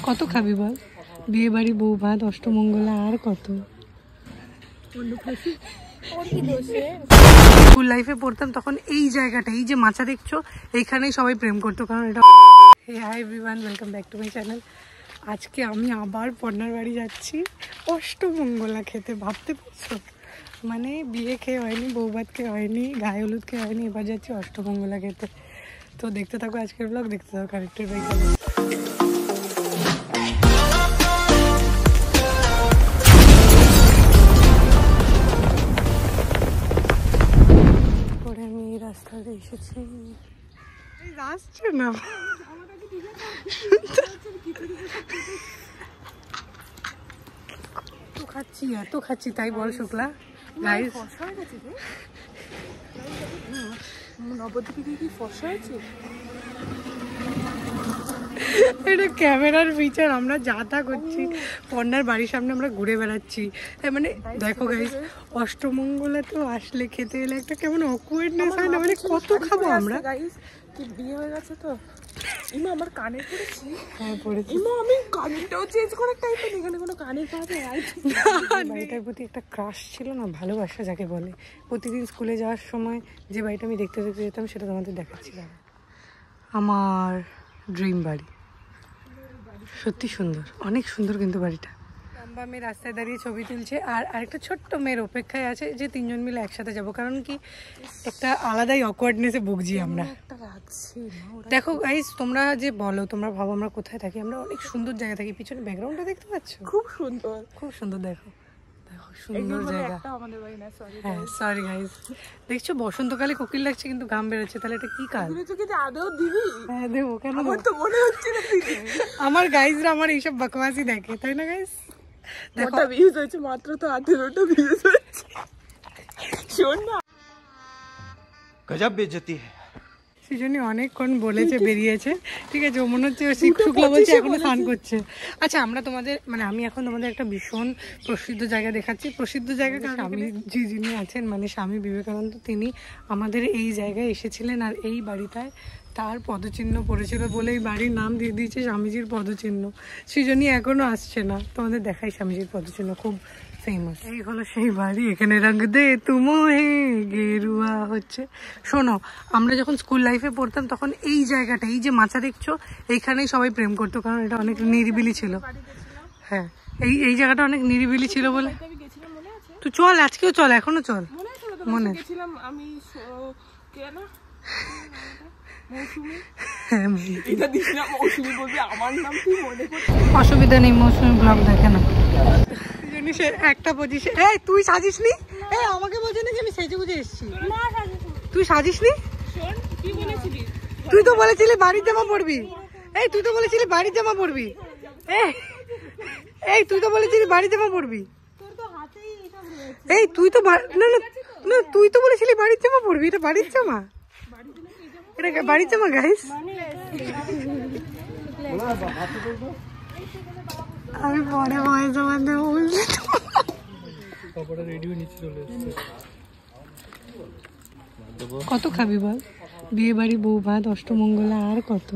কত খাবি বল? বিয়ে বাড়ি, বউ ভাত, অষ্টমঙ্গলা আর কত। স্কুল লাইফে পড়তাম তখন এই জায়গাটা, এই যে মাচা দেখছো, এইখানেই সবাই প্রেম করতো, কারণ এটা। Hi everyone, welcome back to my channel. আজকে আমি আবার পর্নার বাড়ি যাচ্ছি অষ্টমঙ্গলা খেতে। ভাবতে পারছো, মানে বিয়ে খেয়ে হয়নি, বউ ভাত খেয়ে হয়নি, গায়ে হলুদ খেয়ে হয়নি, এবার যাচ্ছি অষ্টমঙ্গলা খেতে। তো দেখতে থাকো আজকের ব্লগ, দেখতে থাকো কারেক্টের বাইক। পরে আমি এই রাস্তাতে এসেছি, আসছে না এত খাচ্ছি তাই বল শুক্লা। গাইস এটা ক্যামেরার ফিচার, আমরা যা তা করছি, পর্নার বাড়ির সামনে আমরা ঘুরে বেড়াচ্ছি। মানে দেখো গাইস, অষ্টমঙ্গলা তো আসলে খেতে এলে একটা কেমন অকওয়ার্ডনেস হয় না, মানে কত খাবো আমরা। বিয়ে হয়ে গেছে তো ইমা আমার কানে পড়েছি। হ্যাঁ পড়েছি ইমা, আমি কানেরটাও চেঞ্জ করার টাইপের এখানে কোনো কানের পাবে। বাড়িটার প্রতি একটা ক্রাশ ছিল না, ভালোবাসা যাকে বলে। প্রতিদিন স্কুলে যাওয়ার সময় যে বাড়িটা আমি দেখতে দেখতে যেতাম, সেটা তোমাদের দেখাচ্ছিলাম। আমার ড্রিম বাড়ি, সত্যি সুন্দর, অনেক সুন্দর কিন্তু বাড়িটা। লম্বা মেয়ে রাস্তায় দাঁড়িয়ে ছবি তুলছে, আর আরেকটা ছোট্ট মেয়ের অপেক্ষায় আছে যে তিনজন মিলে একসাথে যাব, কারণ কি একটা আলাদাই অকওয়ার্ডনেসে ভুগছি আমরা। দেখো গাইস, তোমরা যে বলো, তোমরা ভাবো আমরা কোথায় থাকি, আমরা অনেক সুন্দর জায়গা থাকি। পিছনে ব্যাকগ্রাউন্ডটা দেখতে পাচ্ছ, খুব সুন্দর, খুব সুন্দর। দেখো দেখো সুন্দর জায়গা। হ্যাঁ সরি গাইস, দেখছো বসন্তকালে কোকিল লাগছে কিন্তু ঘাম বেরোচ্ছে, তাহলে এটা কি কাজ? হ্যাঁ দেবো, কেন আমার গাইজরা আমার এইসব বকবাসি দেখে, তাই না গাইস? দেখো ভিউজ হয়েছে মাত্র, তো 18টা ভিউজ হয়েছে। শোন না, গজব বেইজ্জতি है। সেজন্য অনেকক্ষণ বলেছে, বেরিয়েছে, ঠিক আছে। ও মনে হচ্ছে শুক্লা বলছে এখনো স্নান করছে। আচ্ছা, আমরা তোমাদের মানে আমি এখন তোমাদের একটা ভীষণ প্রসিদ্ধ জায়গা দেখাচ্ছি। প্রসিদ্ধ জায়গা কারণ স্বামী যিনি আছেন, মানে স্বামী বিবেকানন্দ, তিনি আমাদের এই জায়গায় এসেছিলেন, আর এই বাড়িটায় তার পদচিহ্ন পড়েছিল বলে এই বাড়ির নাম দিয়ে দিয়েছে স্বামীজির পদচিহ্ন। সৃজনী এখনো আসছে না, তোমাদের দেখাই স্বামীজির পদচিহ্ন, খুব ফেমাস। এই হলো সেই বাড়ি, এখানে রঙ দে তুমোহে গেরুয়া হচ্ছে। শোনো, আমরা যখন স্কুল লাইফে পড়তাম তখন এই জায়গাটা, এই যে মাচা দেখছো, এইখানেই সবাই প্রেম করতো, কারণ এটা অনেক নিরিবিলি ছিল। হ্যাঁ, এই জায়গাটা অনেক নিরিবিলি ছিল বলে। তুই চল, আজকেও চল, এখনো চল। মনে আমি অসুবিধা নেই, মৌসুমি ব্লগ দেখে না। একটা পজিশন, এই তুই সাজিস নি? এই আমাকে বলছে না যে আমি সেজে বুঝে এসেছি। তুই সাজিস নি? তুই তো বলেছিলি বাড়ির জামা পরবি। এই তুই তো বলেছিলি বাড়ির জামা পরবি। এই তুই তো বলেছিলি বাড়ির জামা পরবি। এই তুই তো না না, তুই তো বলেছিলি বাড়ির জামা পরবি। এটা বাড়ির জামা, এটা বাড়ির জামা গাইস। আমি পরে ভয় জমা দেবো বলছি। কত খাবি বল? বিয়ে বাড়ি, বউ ভাত, অষ্টমঙ্গলা আর কত।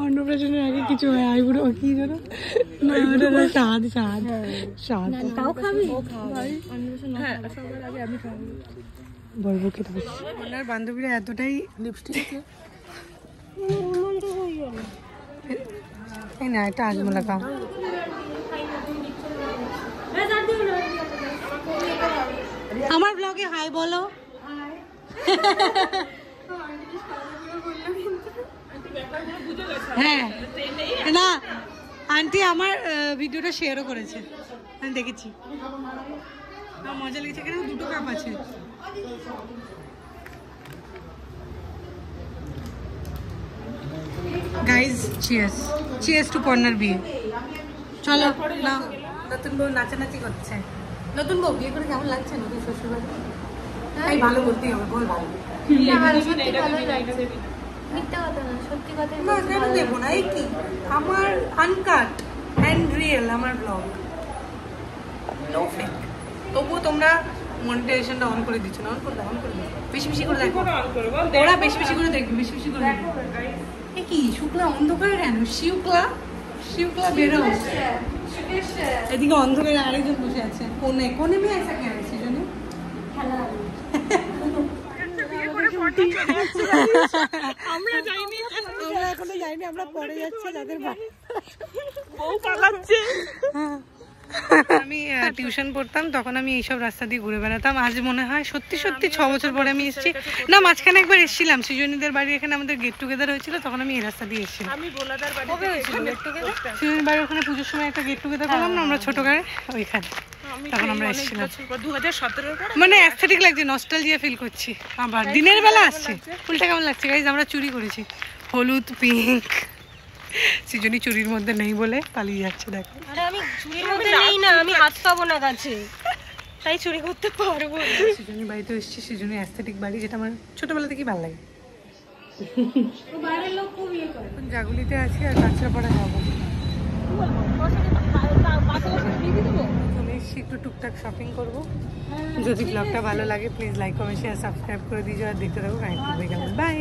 অন্নপ্রাশনের আগে কিছু হয়, আইবুড়ো কি জানো, স্বাদ স্বাদ স্বাদ। বলবো খেতে পারছি। ওনার বান্ধবীরা এতটাই লিপস্টিক, এই না এটা আজমলা কা। আমার ব্লগে হাই বলো। হ্যাঁ না, আন্টি আমার ভিডিওটা শেয়ারও করেছে, আমি দেখেছি, আমার মজা লেগেছে। এখানে দুটো কাপ আছে। গাইজ চিয়ার্স, চিয়ার্স টু পর্নার বিয়ে। চলো না, নতুন বউ নাচানাচি করছে। নতুন বউ বিয়ে করে কেমন লাগছে নতুন শ্বশুরবাড়ি? এই ভালো বলতেই হবে, বল ভালো। কেন দেবো না? এই কি আমার আনকাট অ্যান্ড রিয়েল আমার ব্লগ, নো ফেক। তবুও তোমরা মনিটাইজেশনটা অন করে দিচ্ছ না, অন করে দাও, অন করে দাও। বেশি বেশি করে দেখো, ওরা বেশি বেশি করে দেখবে, বেশি বেশি করে দেখবে। এ কি শুক্লা অন্ধকারে কেন? শিউক্লা, শিউক্লা বেরো। এদিকে অন্ধকারে আরেকজন বসে আছে, কোনে কোনে মেয়ে আছে কেন সেজন্য আমরা যাইনি, আমরা এখনো যাইনি, আমরা পরে যাচ্ছি যাদের বাড়ি। বউ পালাচ্ছে। আমি টিউশন পড়তাম তখন আমি এইসব রাস্তা দিয়ে ঘুরে বেড়াতাম। আজ মনে হয় সত্যি সত্যি 6 বছর পরে আমি এসেছি। না, মাঝখানে একবার এসেছিলাম, সৃজনীদের বাড়ি এখানে আমাদের গেট টুগেদার হয়েছিল, তখন আমি এই রাস্তা দিয়ে এসেছিলাম। আমি বোলাদার বাড়ি কবে হয়েছিল গেট টুগেদার? সৃজনীর বাড়ির ওখানে পুজোর সময় একটা গেট টুগেদার করলাম না আমরা ছোট গায়ে, ওইখানে তখন আমরা এসেছিলাম। 2017 পরে মানে অ্যাস্থেটিক লাগছে, নস্টালজিয়া ফিল করছি। আবার দিনের বেলা আসছে। ফুলটা কেমন লাগছে গাইজ? আমরা চুরি করেছি, হলুদ পিঙ্ক। সৃজনী চুরির মধ্যে নেই বলে পালিয়ে যাচ্ছে, দেখো। আরে আমি চুরির মধ্যে নেই না, আমি হাত পাবো না গাছে, তাই চুরি করতে পারবো না। সৃজনীর বাড়িতে এসেছি, সৃজনী অ্যাস্থেটিক বাড়ি, যেটা আমার ছোটবেলা থেকেই ভালো লাগে। বাইরের লোক খুব ইয়ে করে। এখন জাগুলিতে আছি আর কাঁচরাপাড়া যাবো। চলে এসেছি, একটু টুকটাক শপিং করবো। যদি ব্লগটা ভালো লাগে please like comment share subscribe করে দিও আর দেখতে থাকো কানেক্ট হয়ে গেলাম। বাই।